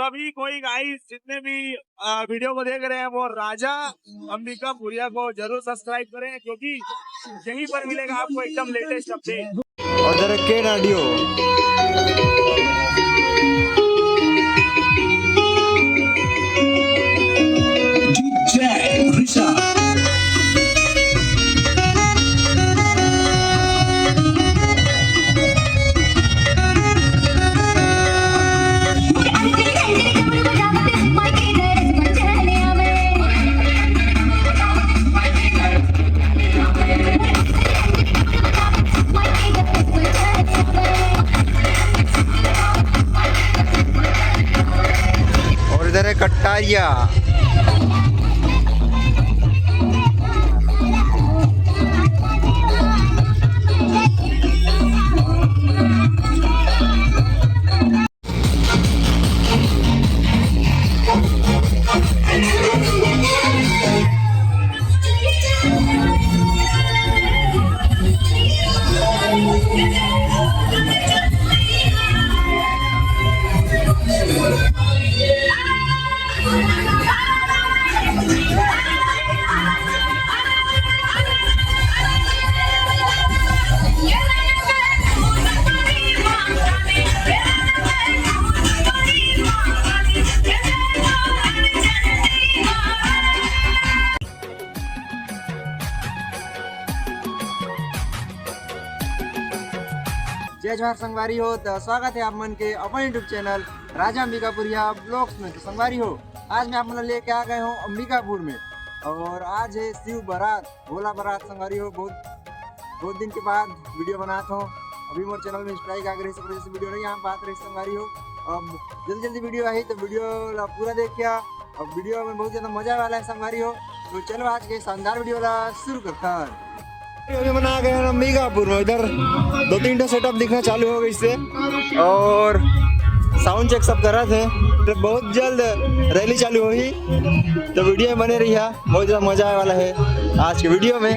सभी कोई गाइस जितने भी वीडियो को देख रहे हैं वो राजा अंबिकापुरिया को जरूर सब्सक्राइब करें, क्योंकि यहीं पर मिलेगा आपको एकदम लेटेस्ट अपडेट। और जरा के नाडियो और इधर है कट्टारिया। जय जोहार संगवारी हो, तो स्वागत है आप मन के अपन यूट्यूब चैनल राजा अंबिकापुरिया ब्लॉग्स में। तो संगवारी हो, आज मैं आप मन लेके आ गए हूँ अंबिकापुर में, और आज है शिव बारात, भोला बारात। संगवारी हो, बहुत दिन के बाद वीडियो बनाता हूँ। अभी मोर चैनल में स्ट्राइक आ गई, सब वजह से वीडियो नहीं आ पाते रही। संगवारी हो, अब जल्दी वीडियो आई तो वीडियो पूरा देखिए। अब वीडियो में बहुत ज़्यादा मजा वाला है संगवारी हो। तो चलो आज के शानदार वीडियो वाला शुरू करता है। अभी मना गए हैं अंबिकापुर में, इधर 2-3 सेटअप दिखना चालू हो गई इससे, और साउंड चेक सब कर रहे थे। तो बहुत जल्द रैली चालू होगी, तो वीडियो में बने रही है, बहुत ज़्यादा मजा आने वाला है आज के वीडियो में।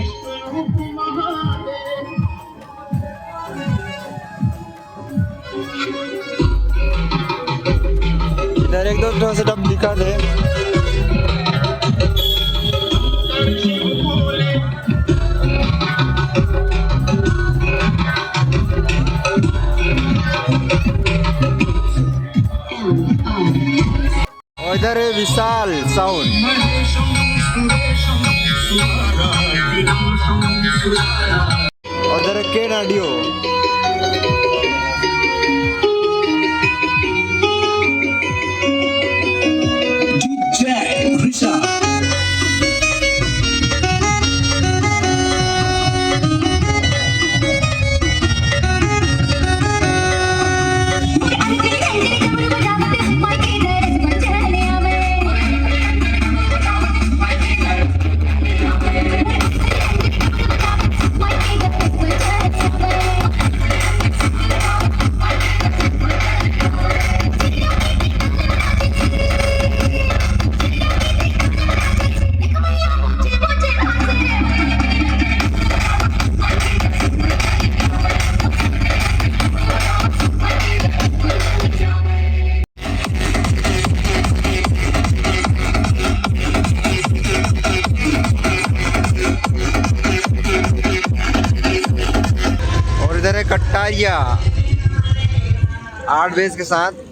इधर 1-2 सेटअप दिखा दे। इधर है विशाल साउंड। और इधर है के नाडियो। कट्टारिया 8 बेस के साथ।